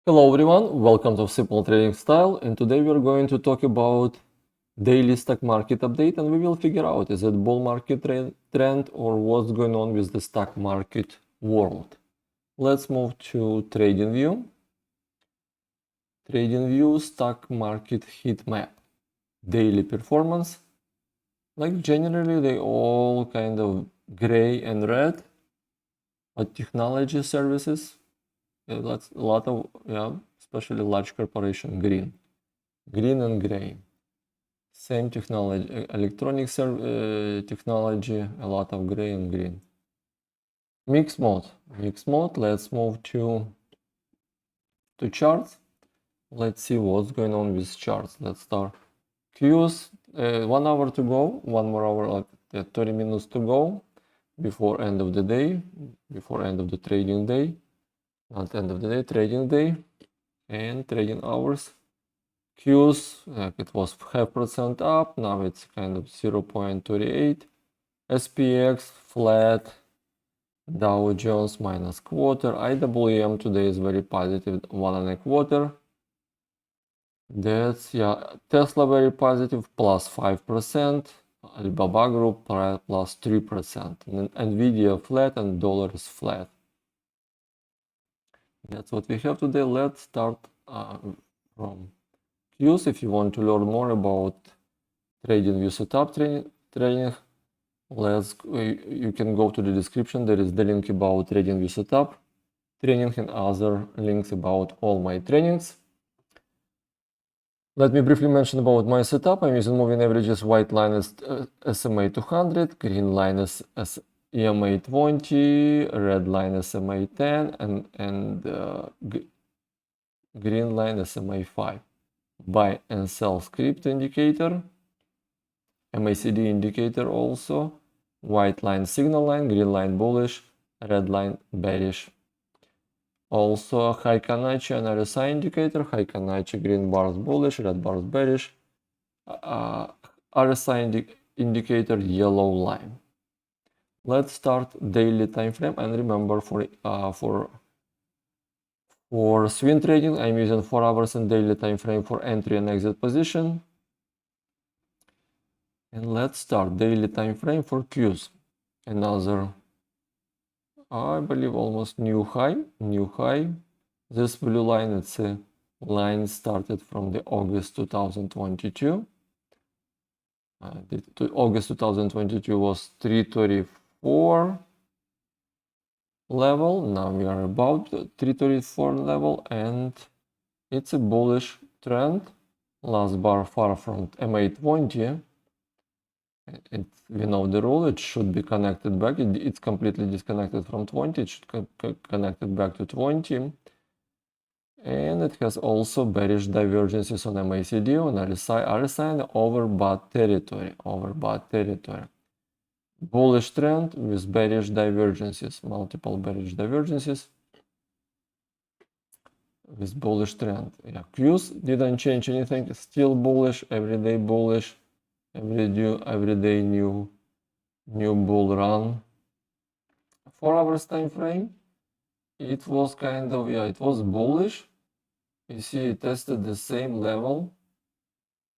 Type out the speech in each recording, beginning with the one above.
Hello everyone, welcome to Simple Trading Style, and today we are going to talk about daily stock market update, and we will figure out is it bull market trend or what's going on with the stock market world. Let's move to trading view. Trading view, stock market heat map, daily performance. Like generally they all kind of gray and red, but technology services, that's a lot of, especially large corporation, green and gray. Same technology, electronic technology, a lot of gray and green. Mixed mode, let's move to charts. Let's see what's going on with charts. Let's start Qs. 1 hour to go, one more hour, like 30 minutes to go before end of the day, before end of the trading day, not end of the day, trading day, and trading hours. Qs, it was 0.5% up, now it's kind of 0.38. SPX flat, Dow Jones minus quarter. IWM today is very positive, 1.25. That's, Tesla very positive, plus 5%. Alibaba Group plus 3%. And Nvidia flat and dollar is flat. That's what we have today. Let's start from Qs. If you want to learn more about trading view setup training, you can go to the description. There is the link about trading view setup training and other links about all my trainings. Let me briefly mention about my setup. I'm using moving averages. White line is SMA 200, green line is EMA 20, red line SMA 10, and green line SMA 5. Buy and sell script indicator, MACD indicator also, white line signal line, green line bullish, red line bearish. Also Heikanaichi and RSI indicator, Heikanaichi green bars bullish, red bars bearish, RSI indicator yellow line. Let's start daily time frame, and remember for swing trading, I'm using 4 hours and daily time frame for entry and exit position. And let's start daily time frame for Qs. Another, I believe, almost new high. This blue line, it's a line started from the August 2022. August 2022 was 334 level. Now we are about 334 level, and it's a bullish trend. Last bar far from MA 20. We know the rule, it should be connected back. It's completely disconnected from 20. It should connect it back to 20. And it has also bearish divergences on MACD, on RSI, and overbought territory. Bullish trend with bearish divergences, multiple bearish divergences with bullish trend. Qs didn't change anything, still bullish, everyday bullish, everyday new bull run. 4 hours time frame, it was kind of, it was bullish. You see, it tested the same level,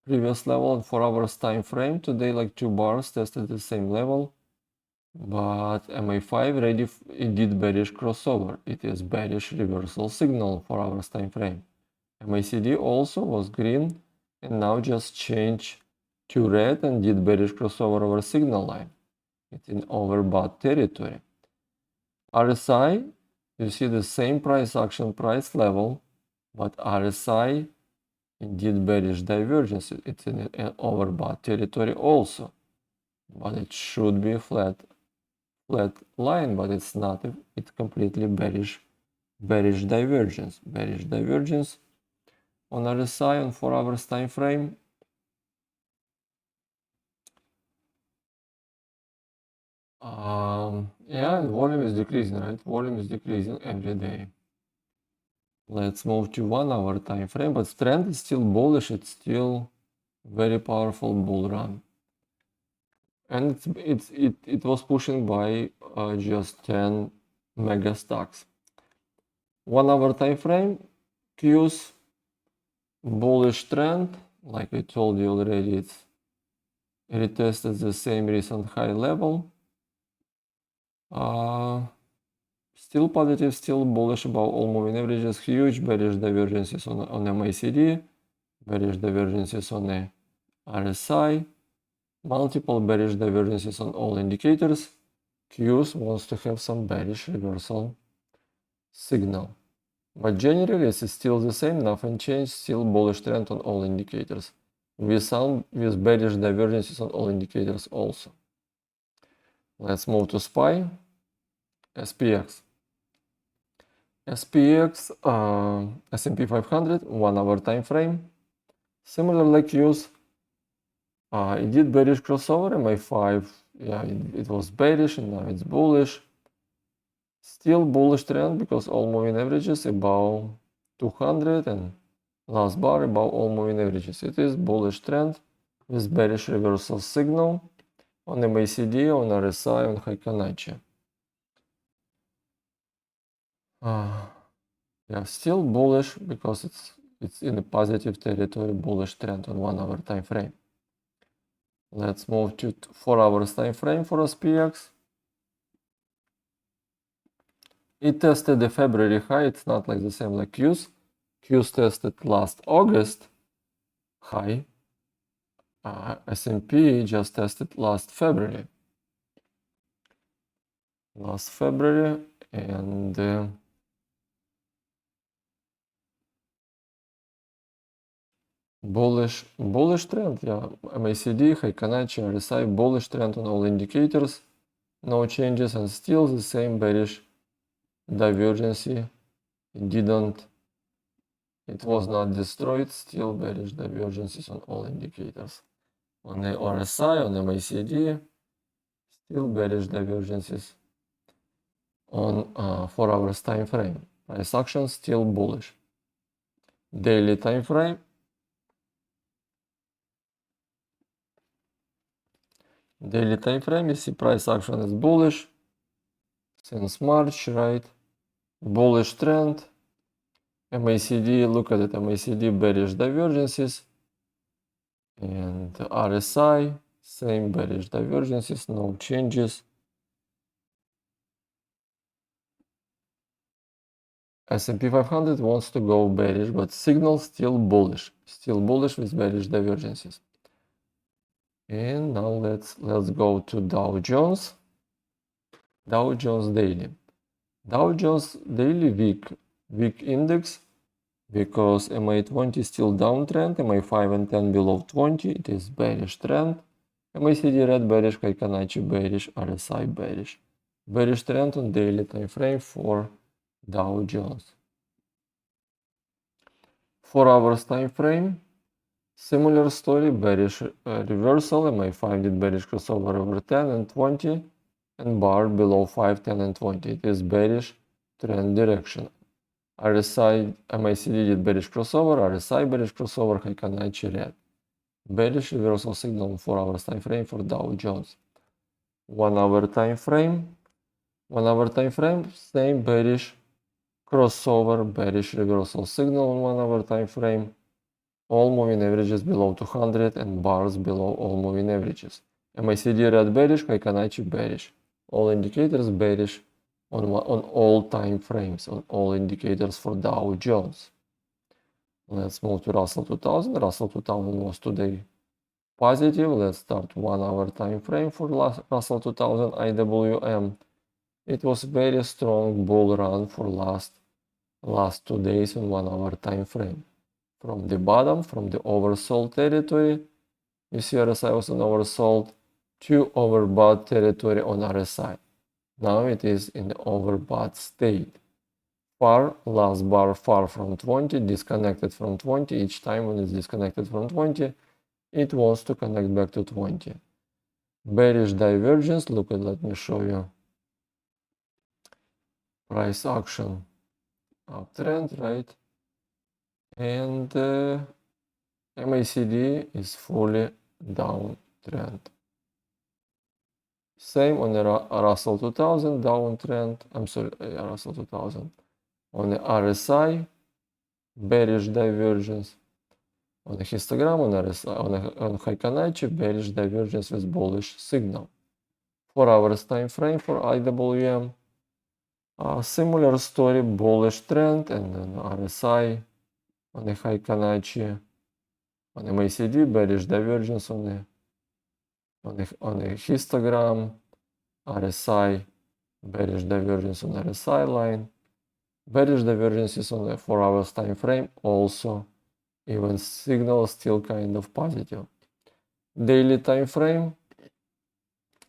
previous level, and 4 hours time frame. Today, like 2 bars tested the same level, but MA5 ready, it did bearish crossover. It is bearish reversal signal, 4 hours time frame. MACD also was green, and now just changed to red and did bearish crossover over signal line. It's in overbought territory. RSI, you see the same price action price level, but RSI indeed bearish divergence. It's in an overbought territory also, but it should be a flat line, but it's not. It's completely bearish divergence. Bearish divergence on RSI on 4 hours time frame. And volume is decreasing, right? Volume is decreasing every day. Let's move to 1 hour time frame, but trend is still bullish. It's still very powerful bull run, and it was pushing by just 10 mega stocks. 1 hour time frame, Q's bullish trend, like I told you already, it's retested the same recent high level. Still positive, still bullish above all moving averages, huge bearish divergences on MACD, bearish divergences on the RSI, multiple bearish divergences on all indicators. Qs wants to have some bearish reversal signal. But generally it's still the same, nothing changed, still bullish trend on all indicators. With bearish divergences on all indicators also. Let's move to SPY, SPX. SPX, S&P 500, 1 hour time frame. Similar like Qs, it did bearish crossover, MA5, yeah, it was bearish and now it's bullish. Still bullish trend because all moving averages above 200 and last bar above all moving averages. It is bullish trend with bearish reversal signal on MACD, on RSI, on Heikin. Yeah, still bullish because it's in a positive territory, bullish trend on 1 hour time frame. Let's move to 4 hours time frame for SPX. It tested the February high. It's not like the same like Qs. Qs tested last August high. S&P just tested last February. And bullish trend, yeah. MACD, Heikin, RSI, bullish trend on all indicators. No changes and still the same bearish divergency. It was not destroyed, still bearish divergences on all indicators. On the RSI, on the MACD, still bearish divergences on 4 hours time frame. Price action still bullish. Daily time frame. Daily time frame, you see price action is bullish since March, right? Bullish trend. MACD, look at it, MACD bearish divergences. And RSI, same bearish divergences, no changes. S&P 500 wants to go bearish, but signal still bullish with bearish divergences. And now let's go to Dow Jones. Dow Jones daily. Dow Jones daily weak index because MA20 still downtrend, MA5 and 10 below 20, it is bearish trend. MACD red bearish, Heikin bearish, RSI bearish. Bearish trend on daily time frame for Dow Jones. 4 hours time frame. Similar story, bearish reversal, MA5 did bearish crossover over 10 and 20 and bar below 5, 10 and 20. It is bearish trend direction. RSI, MACD did bearish crossover, RSI bearish crossover, Heikin red. Bearish reversal signal on 4 hours time frame for Dow Jones. 1 hour time frame. 1 hour time frame, same bearish crossover, bearish reversal signal on 1 hour time frame. All moving averages below 200 and bars below all moving averages. MACD red bearish, Heikin bearish. All indicators bearish on all time frames, on all indicators for Dow Jones. Let's move to Russell 2000. Russell 2000 was today positive. Let's start 1 hour time frame for Russell 2000 IWM. It was very strong bull run for last 2 days on 1 hour time frame. From the bottom, from the oversold territory, you see RSI was on oversold, to overbought territory on RSI. Now it is in the overbought state. Last bar far from 20, disconnected from 20. Each time when it's disconnected from 20, it wants to connect back to 20. Bearish divergence, let me show you. Price action uptrend, right? And MACD is fully downtrend. Same on the Russell 2000 downtrend. I'm sorry, Russell 2000. On the RSI, bearish divergence. On a histogram, on Heikanaichi, bearish divergence with bullish signal. 4 hours time frame for IWM. Similar story, bullish trend, and then RSI on the Heikanaichi. On the MACD, bearish divergence on the histogram. RSI, bearish divergence on the RSI line. Bearish divergences on the 4 hours time frame also. Even signal still kind of positive. Daily time frame.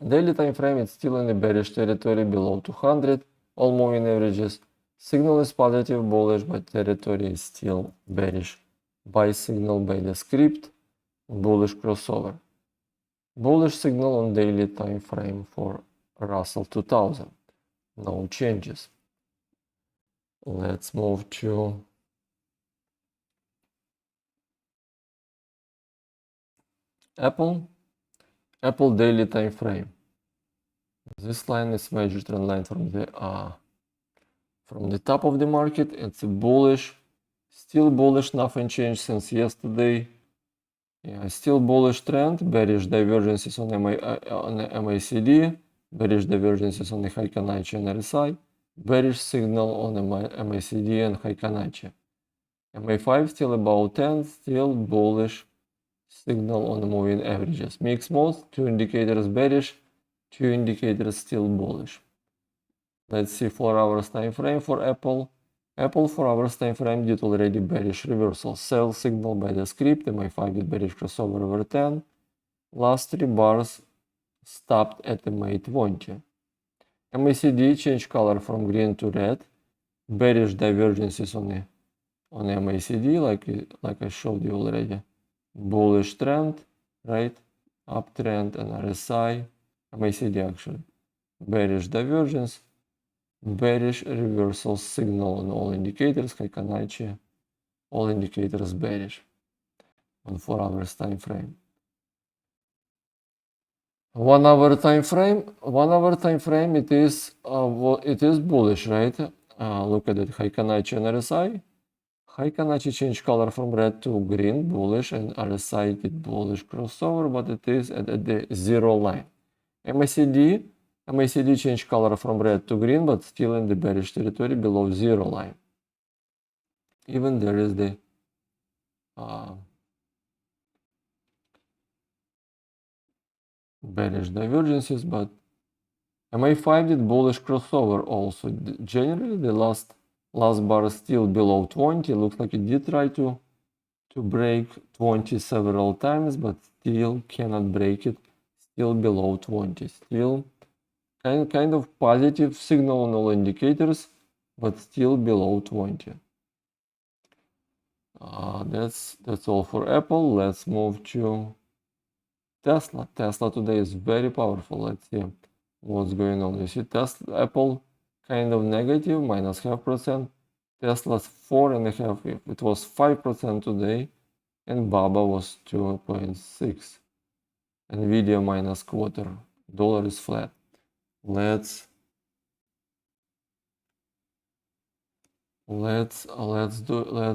Daily time frame is still in the bearish territory below 200. All moving averages. Signal is positive, bullish, but territory is still bearish. Buy signal by the script. Bullish crossover. Bullish signal on daily time frame for Russell 2000. No changes. Let's move to Apple. Apple daily time frame. This line is major trend line from the top of the market. It's bullish, still bullish. Nothing changed since yesterday. Yeah, still bullish trend. Bearish divergences on the MACD. Bearish divergences on the Heikanaichi and RSI. Bearish signal on the MACD and Heikanaichi. MA5 still about 10. Still bullish signal on the moving averages. Mixed mode, 2 indicators bearish, 2 indicators still bullish. Let's see 4 hours time frame for Apple. Apple 4 hours time frame did already bearish reversal. Sell signal by the script, MA5 did bearish crossover over 10. Last 3 bars stopped at MA20. MACD changed color from green to red. Bearish divergences on the MACD, like I showed you already. Bullish trend, right? Uptrend and RSI, MACD actually. Bearish divergence, bearish reversal signal on all indicators, Heikanaichi, all indicators bearish on 4 hours time frame. 1 hour time frame, it is bullish, right? Look at it, Heikanaichi and RSI. Heikanaichi changed color from red to green, bullish, and RSI did bullish crossover, but it is at the zero line. MACD changed color from red to green, but still in the bearish territory below zero line. Even there is the bearish divergences, but MA5 did bullish crossover also. Generally, the last bar is still below 20. Looks like it did try to break 20 several times, but still cannot break it. Still below 20. Still kind of positive signal on all indicators, but still below 20. That's all for Apple. Let's move to Tesla. Tesla today is very powerful. Let's see what's going on. You see Apple kind of negative, minus 0.5%. Tesla's 4.5%. It was 5% today, and BABA was 2.6. Nvidia minus quarter. Dollar is flat. Let's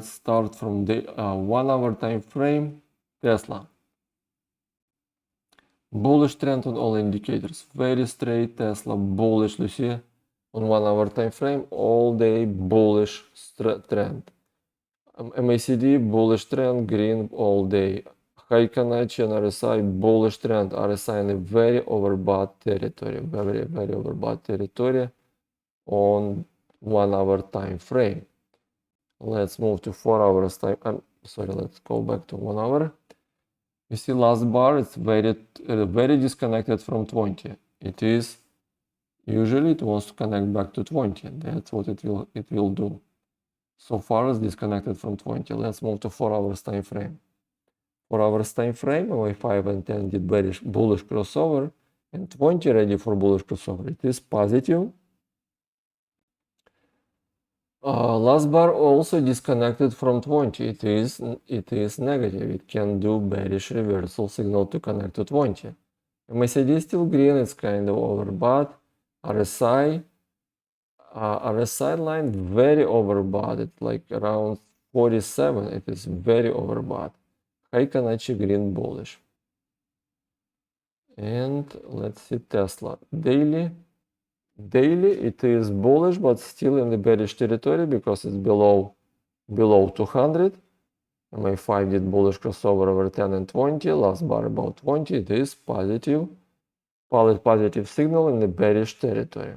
start from the 1 hour time frame. Tesla. Bullish trend on all indicators. Very straight Tesla bullish. You see on 1 hour time frame, all day bullish trend. MACD bullish trend, green all day. Heikanaichi and RSI bullish trend. RSI in a very overbought territory. Very overbought territory on 1 hour time frame. Let's move to 4 hours time. Let's go back to 1 hour. You see last bar, it's very disconnected from 20. It is usually it wants to connect back to 20. That's what it will do. So far it's disconnected from 20. Let's move to 4 hours time frame. 4 hours time frame, MA5 and 10 did bullish crossover, and 20 ready for bullish crossover. It is positive. Last bar also disconnected from 20. It is negative. It can do bearish reversal signal to connect to 20. MACD is still green. It's kind of overbought. RSI line very overbought. It's like around 47, it is very overbought. Heikanachi green bullish. And let's see Tesla. Daily it is bullish, but still in the bearish territory because it's below 200. MA5 did bullish crossover over 10 and 20, last bar about 20. It is positive signal in the bearish territory.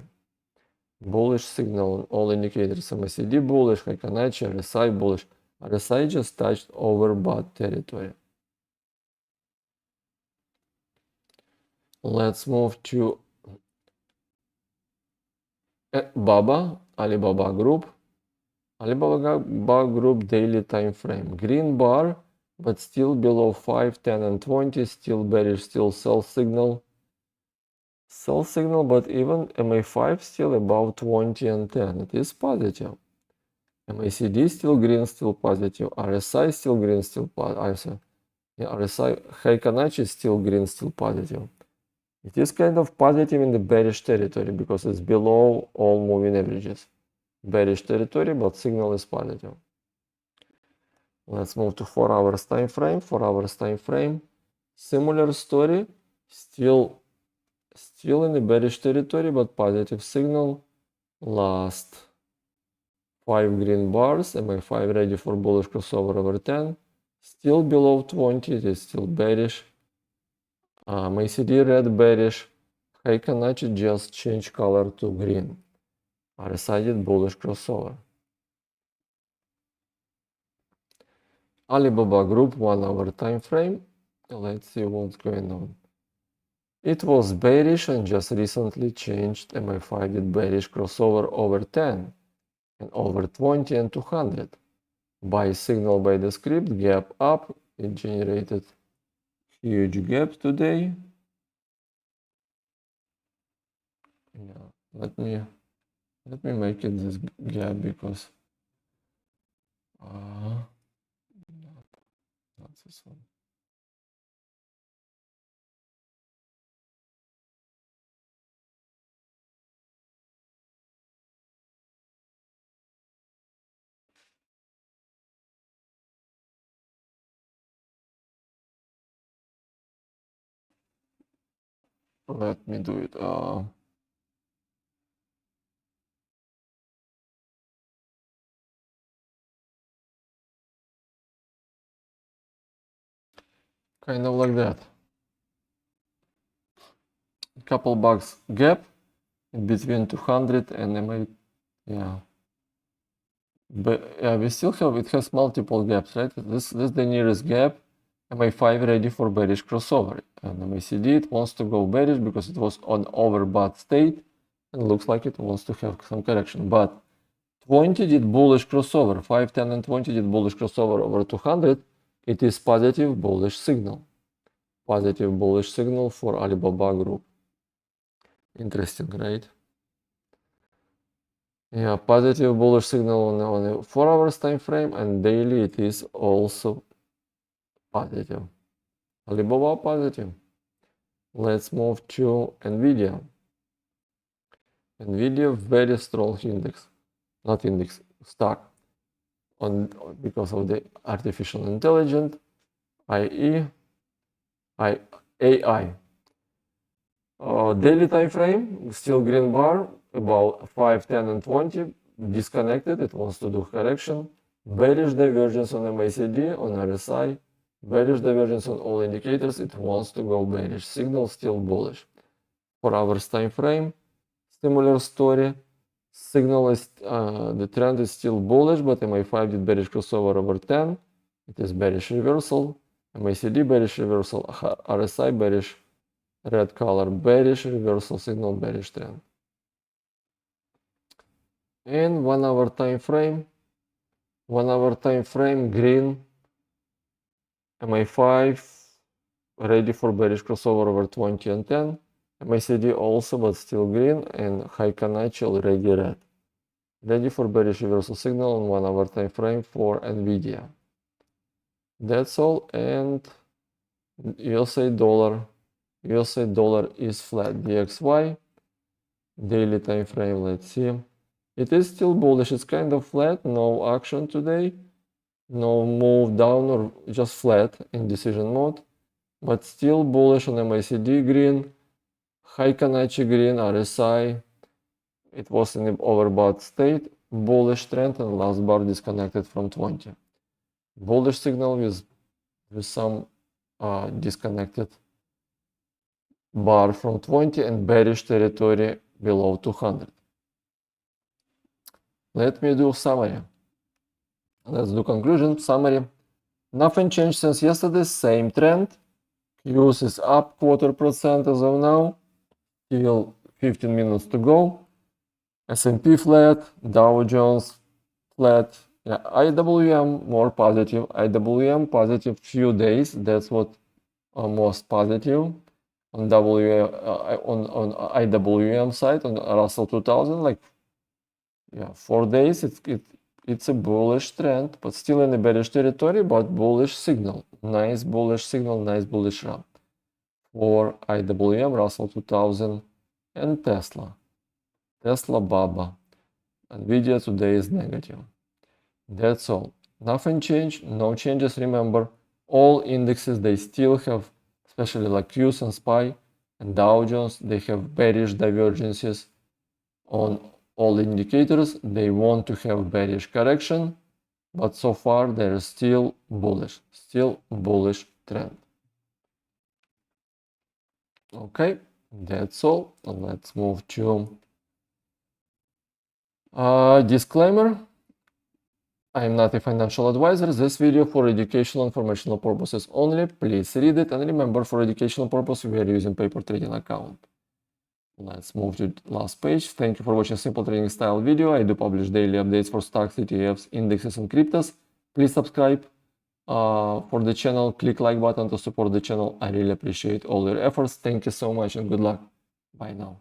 Bullish signal on all indicators. MACD bullish, Heikanachi, RSI bullish. RSI just touched overbought territory. Let's move to Alibaba Group. Alibaba Group daily time frame. Green bar, but still below 5, 10 and 20, still bearish, still sell signal. Sell signal, but even MA5 still above 20 and 10. It is positive. MACD still green, still positive. RSI still green, still positive. RSI Heikanachi still green, still positive. It is kind of positive in the bearish territory because it's below all moving averages. Bearish territory, but signal is positive. Let's move to 4 hours time frame. 4 hours time frame. Similar story. Still in the bearish territory, but positive signal. Last 5 green bars. MA5 ready for bullish crossover over 10. Still below 20. It is still bearish. MACD red bearish. Heikanachi just changed color to green. RSI did bullish crossover. Alibaba Group 1 hour time frame. Let's see what's going on. It was bearish and just recently changed. MA5 did bearish crossover over 10 and over 20 and 200. Buy signal by the script, gap up. It generated huge gap today. Yeah, let me make it this gap because not this one. Let me do it. Kind of like that. Couple bucks gap in between 200 and MA. Yeah. But yeah, we still have, it has multiple gaps, right? This is the nearest gap. MA5 ready for bearish crossover. And MACD, it wants to go bearish because it was on overbought state and looks like it wants to have some correction. But 20 did bullish crossover. 5, 10 and 20 did bullish crossover over 200. It is positive bullish signal. Positive bullish signal for Alibaba Group. Interesting, right? Yeah, positive bullish signal on a 4 hours time frame, and daily it is also positive. Alibaba positive. Let's move to Nvidia. Nvidia very strong index, not index, stock, because of the artificial intelligence, AI. Daily time frame, still green bar, about 5, 10 and 20, disconnected, it wants to do correction. Bearish divergence on MACD, on RSI, bearish divergence on all indicators, it wants to go bearish. Signal still bullish. 4 hours time frame, similar story. Signal is, the trend is still bullish, but MA5 did bearish crossover over 10. It is bearish reversal. MACD bearish reversal, RSI bearish, red color bearish reversal signal, bearish trend. And 1 hour time frame, green, MA5 ready for bearish crossover over 20 and 10. MACD also, but still green, and Heikanachi already red. Ready for bearish reversal signal on 1 hour time frame for Nvidia. That's all. And USA dollar is flat. DXY daily time frame, let's see. It is still bullish. It's kind of flat, no action today. no move down or just flat in decision mode, but still bullish on MACD green, Heikanaichi green, RSI. It was in the overbought state, bullish trend, and last bar disconnected from 20. Bullish signal with some disconnected bar from 20 and bearish territory below 200. Let me do summary. Let's do conclusion, summary. Nothing changed since yesterday, same trend. Qs is up 1/4% as of now, still 15 minutes to go. S&P flat, Dow Jones flat. Yeah, IWM more positive. IWM positive few days. That's what most positive on on IWM side, on Russell 2000. Like, yeah, 4 days. It's a bullish trend, but still in the bearish territory. But bullish signal, nice bullish signal, nice bullish run for IWM, Russell 2000, and Tesla. Tesla Baba. Nvidia today is negative. That's all. Nothing changed, no changes. Remember, all indexes, they still have, especially like Qs and SPY and Dow Jones, they have bearish divergences on all indicators. They want to have bearish correction, but so far they're still bullish trend. Okay, that's all. Let's move to disclaimer. I am not a financial advisor. This video for educational informational purposes only. Please read it, and remember, for educational purpose we are using paper trading account. Let's move to the last page. Thank you for watching simple trading style video. I do publish daily updates for stocks, ETFs, indexes, and cryptos. Please subscribe for the channel. Click like button to support the channel. I really appreciate all your efforts. Thank you so much and good luck. Bye now.